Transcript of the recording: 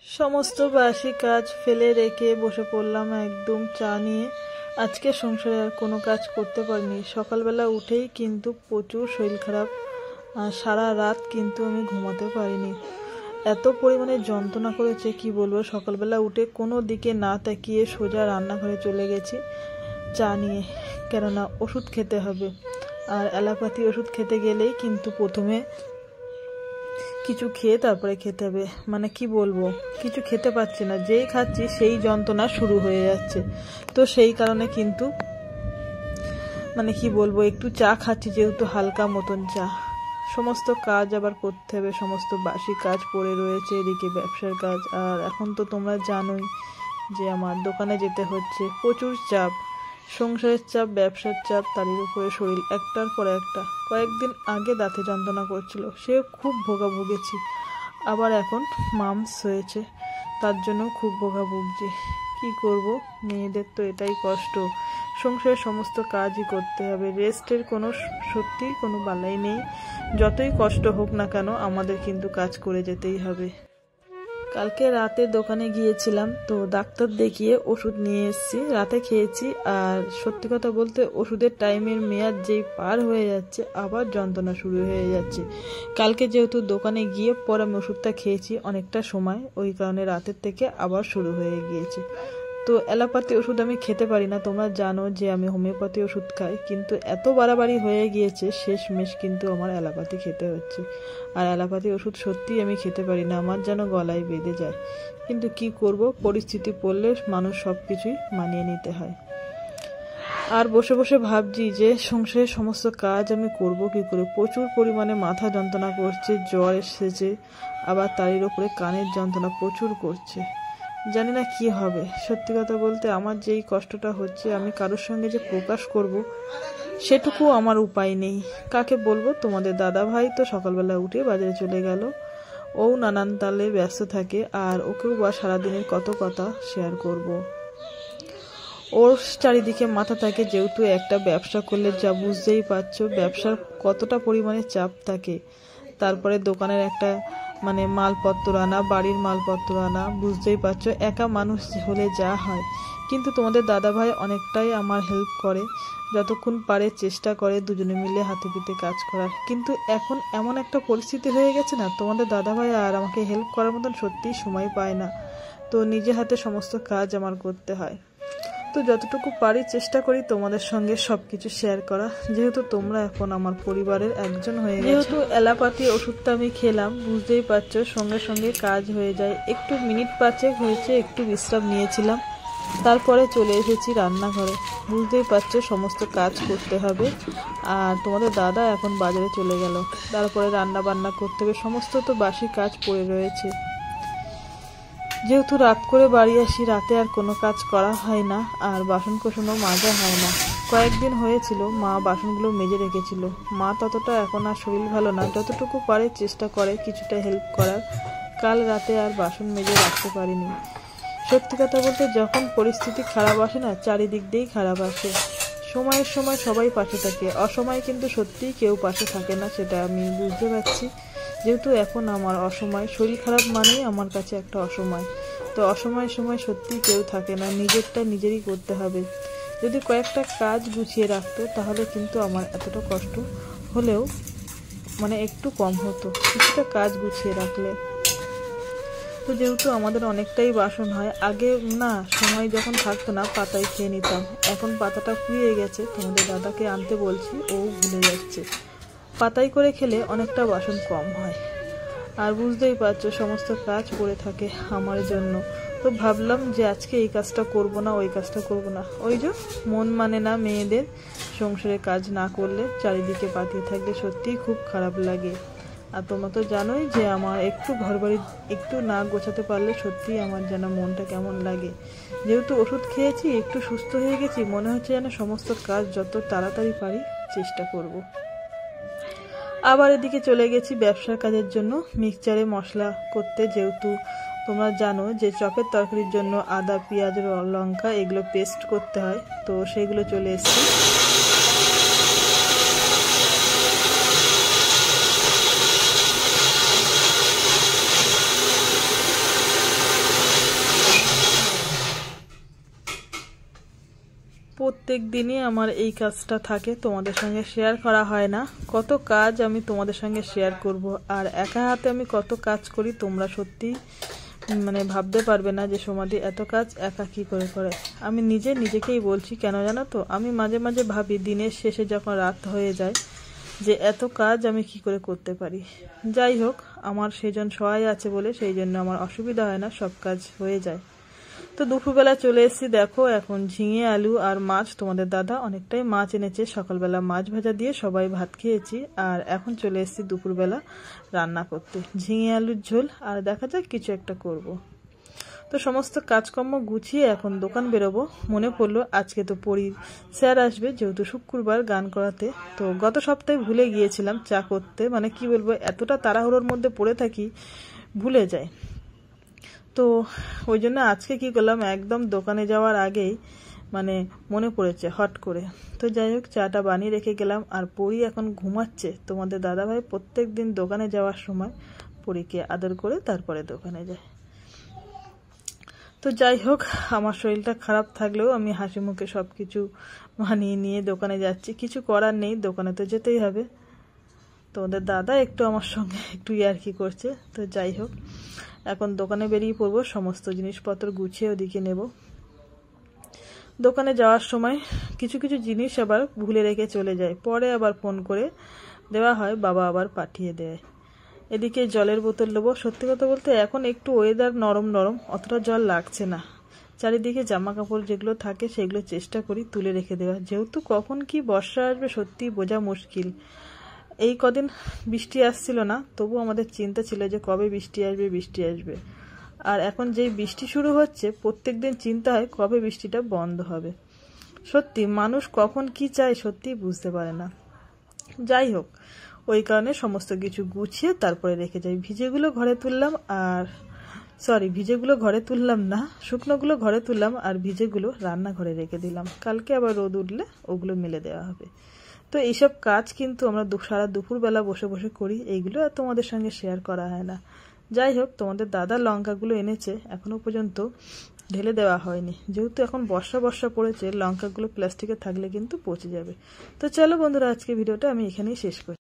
সমস্ত বাসি কাজ ফেলে রেখে বসে পড়লাম একদম চা নিয়ে। আজকে সংসারে আর কোনো কাজ করতে পারিনি। সকালবেলা উঠেই কিন্তু প্রচুর শরীর খারাপ, আর সারা রাত কিন্তু আমি ঘুমাতে পারিনি। এত পরিমাণে যন্ত্রণা করেছে কি বলবো। সকালবেলা উঠে কোনো দিকে না তাকিয়ে সোজা রান্নাঘরে চলে গেছি চা নিয়ে, কেননা ওষুধ খেতে হবে। আর অ্যালোপ্যাথি ওষুধ খেতে গেলেই কিন্তু প্রথমে কিছু খেয়ে তারপরে খেতে হবে। মানে কি বলবো, কিছু খেতে পাচ্ছি না, যেই খাচ্ছি সেই যন্ত্রণা শুরু হয়ে যাচ্ছে। তো সেই কারণে কিন্তু মানে কি বলবো, একটু চা খাচ্ছি, যেহেতু হালকা মতন চা। সমস্ত কাজ আবার করতে হবে, সমস্ত বাসি কাজ পড়ে রয়েছে, এদিকে ব্যবসার কাজ। আর এখন তো তোমরা জানোই যে আমার দোকানে যেতে হচ্ছে, প্রচুর চাপ, সংসারের চাপ, ব্যবসার চাপ, তারই উপরে শরীর একটার পর একটা। কয়েকদিন আগে দাঁতে যন্ত্রণা করছিল, সে খুব ভোগাভুগেছি। আবার এখন মামস হয়েছে, তার জন্য খুব ভোগাভুগছি। কি করব, মেয়েদের তো এটাই কষ্ট, সংসারের সমস্ত কাজই করতে হবে, রেস্টের কোনো সত্যি কোনো বালাই নেই। যতই কষ্ট হোক না কেন আমাদের কিন্তু কাজ করে যেতেই হবে। কালকে রাতে দোকানে গিয়েছিলাম, তো ডাক্তার দেখিয়ে ওষুধ নিয়ে এসেছি, রাতে খেয়েছি। আর সত্যি কথা বলতে ওষুধের টাইমের মেয়াদ যেই পার হয়ে যাচ্ছে আবার যন্ত্রণা শুরু হয়ে যাচ্ছে। কালকে যেহেতু দোকানে গিয়ে পর আমি ওষুধটা খেয়েছি অনেকটা সময়, ওই কারণে রাতের থেকে আবার শুরু হয়ে গিয়েছে। তো অ্যালোপ্যাথি ওষুধ আমি খেতে পারি না, তোমরা জানো যে আমি হোমিওপ্যাথি ওষুধ খাই, কিন্তু এত বাড়াবাড়ি হয়ে গিয়েছে শেষমেশ কিন্তু আমার অ্যালোপ্যাথি খেতে হচ্ছে। আর অ্যালোপ্যাথি ওষুধ সত্যিই আমি খেতে পারি না, আমার যেন গলায় বেঁধে যায়। কিন্তু কি করব, পরিস্থিতি পড়লে মানুষ সব কিছুই মানিয়ে নিতে হয়। আর বসে বসে ভাবছি যে সংসারের সমস্ত কাজ আমি করব কি করে। প্রচুর পরিমাণে মাথা যন্ত্রণা করছে, জ্বর এসেছে, আবার তারই ওপরে কানের যন্ত্রণা প্রচুর করছে। জানি না কি হবে। সত্যি কথা বলতে আমার যেই কষ্টটা হচ্ছে, আমি কারোর সঙ্গে যে প্রকাশ করব সেটুকু আমার উপায় নেই। কাকে বলবো? তোমাদের দাদা ভাই তো সকালবেলা উঠে বাজারে চলে গেল, ও নানান তালে ব্যস্ত থাকে, আর ওকেও বা সারাদিনের কত কথা শেয়ার করব। ওর চারিদিকে মাথা থাকে, যেহেতু একটা ব্যবসা করলে যা বুঝতেই পারছো ব্যবসার কতটা পরিমাণে চাপ থাকে। তারপরে দোকানের একটা মানে মালপত্র আনা, বাড়ির মালপত্র আনা, বুঝতেই পারছো একা মানুষ হলে যা হয়। কিন্তু তোমাদের দাদাভাই অনেকটাই আমার হেল্প করে, যতক্ষণ পারে চেষ্টা করে দুজনে মিলে হাতে পিঠে কাজ করার। কিন্তু এখন এমন একটা পরিস্থিতি হয়ে গেছে না, তোমাদের দাদাভাই আর আমাকে হেল্প করার মতন সত্যিই সময় পায় না। তো নিজে হাতে সমস্ত কাজ আমার করতে হয়। তো যতটুকু পারি চেষ্টা করি তোমাদের সঙ্গে সবকিছু শেয়ার করা, যেহেতু তোমরা এখন আমার পরিবারের একজন হয়ে গেছো। যেহেতু অ্যালোপ্যাথি ওষুধটা আমি খেলাম, বুঝতেই পারছো সঙ্গে সঙ্গে কাজ হয়ে যায়। একটু মিনিট 5 হয়েছে, একটু বিশ্রাম নিয়েছিলাম, তারপরে চলে এসেছি রান্নাঘরে। বুঝতেই পারছো সমস্ত কাজ করতে হবে। আর তোমাদের দাদা এখন বাজারে চলে গেল, তারপরে রান্না বান্না করতে হবে, সমস্ত তো বাসি কাজ পড়ে রয়েছে। যেহেতু রাত করে বাড়ি আসি, রাতে আর কোনো কাজ করা হয় না, আর বাসন কোসনও মাজা হয় না। কয়েকদিন হয়েছিল মা বাসনগুলো মেজে রেখেছিল। মা ততটা এখন আর শরীর ভালো না, যতটুকু পারে চেষ্টা করে কিছুটা হেল্প করার। কাল রাতে আর বাসন মেজে রাখতে পারিনি। সত্যি কথা বলতে যখন পরিস্থিতি খারাপ আসে না, চারিদিক দিয়েই খারাপ আসে। সময়ের সময় সবাই পাশে থাকে, অসময়ে কিন্তু সত্যিই কেউ পাশে থাকে না, সেটা আমি বুঝতে পারছি। যেহেতু এখন আমার অসময়, শরীর খারাপ মানেই আমার কাছে একটা অসময়। তো অসময়ের সময় সত্যিই কেউ থাকে না, নিজেরটা নিজেরই করতে হবে। যদি কয়েকটা কাজ গুছিয়ে রাখতো তাহলে কিন্তু আমার এতটা কষ্ট হলেও মানে একটু কম হতো, কিছুটা কাজ গুছিয়ে রাখলে। তো যেহেতু আমাদের অনেকটাই বাসন হয়, আগে না সময় যখন থাকতো না পাতায় খেয়ে নিতাম, এখন পাতাটা ফুরিয়ে গেছে, তোমাদের দাদাকে আনতে বলছি, ও ভুলে যাচ্ছে। পাতায় করে খেলে অনেকটা বাসন কম হয়। আর বুঝতেই পারছো সমস্ত কাজ পড়ে থাকে আমার জন্য। তো ভাবলাম যে আজকে এই কাজটা করব না, ওই কাজটা করব না। ওই যে মন মানে না মেয়েদের, সংসারে কাজ না করলে, চারিদিকে পাঠিয়ে থাকলে সত্যিই খুব খারাপ লাগে। আর তোমরা তো জানোই যে আমার একটু ঘরবাড়ি একটু না গোছাতে পারলে সত্যিই আমার যেন মনটা কেমন লাগে। যেহেতু ওষুধ খেয়েছি, একটু সুস্থ হয়ে গেছি, মনে হচ্ছে যেন সমস্ত কাজ যত তাড়াতাড়ি পারি চেষ্টা করব। আবার এদিকে চলে গেছি ব্যবসার কাজের জন্য মিক্সচারে মশলা করতে। যেহেতু তোমরা জানো যে চপের তরকারির জন্য আদা, পেঁয়াজ, লঙ্কা এগুলো পেস্ট করতে হয়, তো সেগুলো চলে এসেছি। প্রত্যেক দিনই আমার এই কাজটা থাকে, তোমাদের সঙ্গে শেয়ার করা হয় না। কত কাজ আমি তোমাদের সঙ্গে শেয়ার করব, আর একা হাতে আমি কত কাজ করি তোমরা সত্যি মানে ভাবতে পারবে না যে সমাধি এত কাজ একা কি করে করে। আমি নিজেকেই বলছি, কেন জানো তো, আমি মাঝে মাঝে ভাবি দিনের শেষে যখন রাত হয়ে যায় যে এত কাজ আমি কি করে করতে পারি। যাই হোক, আমার সেজন সহায় আছে বলে সেই জন্য আমার অসুবিধা হয় না, সব কাজ হয়ে যায়। তো দুপুরবেলা চলে এসেছি, দেখো এখন ঝিঙে আলু আর মাছ, তোমাদের দাদা অনেকটাই মাছ এনেছে, সকালবেলা মাছ ভাজা দিয়ে সবাই ভাত খেয়েছি। আর এখন চলে এসেছি দুপুরবেলা রান্না করতে, ঝিঙে আলুর ঝোল, আর দেখা যাক কিছু একটা করব। তো সমস্ত কাজকর্ম গুছিয়ে এখন দোকান বেরোবো। মনে পড়লো আজকে তো পরীর স্যার আসবে, যেহেতু শুক্রবার গান করাতে। তো গত সপ্তাহে ভুলে গিয়েছিলাম চা করতে, মানে কি বলবো, এতটা তাড়াহুড়োর মধ্যে পড়ে থাকি ভুলে যাই। তো ওই জন্য আজকে কি করলাম, একদম দোকানে যাওয়ার আগেই মানে মনে পড়েছে হট করে। তো যাই হোক, চাটা বানিয়ে রেখে গেলাম। আর পরী এখন ঘুমাচ্ছে। তোমাদের দাদাভাই প্রত্যেক দিন দোকানে যাওয়ার সময় পরীকে আদর করে তারপরে দোকানে যায়। তো যাই হোক, আমার শরীরটা খারাপ থাকলেও আমি হাসি মুখে সব কিছু মানিয়ে নিয়ে দোকানে যাচ্ছি, কিছু করার নেই, দোকানে তো যেতেই হবে। তোমাদের দাদা একটু আমার সঙ্গে একটু ইয়ার্কি করছে। তো যাই হোক, এখন দোকানে বেরিয়ে পড়বো, সমস্ত জিনিসপত্র গুছিয়ে ওদিকে নেব। দোকানে যাওয়ার সময় কিছু কিছু জিনিস আবার ভুলে রেখে চলে যায়, পরে আবার ফোন করে দেওয়া হয়, বাবা আবার পাঠিয়ে দেয়। এদিকে জলের বোতল নেবো। সত্যি কথা বলতে এখন একটু ওয়েদার নরম নরম, অতটা জল লাগছে না। চারিদিকে জামা কাপড় যেগুলো থাকে সেগুলো চেষ্টা করি তুলে রেখে দেওয়া, যেহেতু কখন কি বর্ষা আসবে সত্যি বোঝা মুশকিল। এই কদিন বৃষ্টি আসছিল না, তবু আমাদের চিন্তা ছিল যে কবে বৃষ্টি আসবে। আর এখন যেই বৃষ্টি শুরু হচ্ছে, প্রত্যেক দিন চিন্তা হয় কবে বৃষ্টিটা বন্ধ হবে। সত্যি মানুষ কখন কি চায় সত্যি বুঝতে পারে না। যাই হোক, ওই কারণে সমস্ত কিছু গুছিয়ে তারপরে রেখে যাই। ভিজেগুলো ঘরে তুললাম, আর ভিজেগুলো ঘরে তুললাম না, শুকনোগুলো ঘরে তুললাম, আর ভিজেগুলো রান্নাঘরে রেখে দিলাম। কালকে আবার রোদ উঠলে ওগুলো মেলে দেওয়া হবে। তো এইসব কাজ কিন্তু আমরা সারা দুপুরবেলা বসে বসে করি, এইগুলো আর তোমাদের সঙ্গে শেয়ার করা হয় না। যাই হোক, তোমাদের দাদা লঙ্কাগুলো এনেছে, এখনো পর্যন্ত ঢেলে দেওয়া হয়নি, যেহেতু এখন বর্ষা পড়েছে, লঙ্কাগুলো প্লাস্টিকে থাকলে কিন্তু পচে যাবে। তো চলো বন্ধুরা, আজকে ভিডিওটা আমি এখানেই শেষ করছি।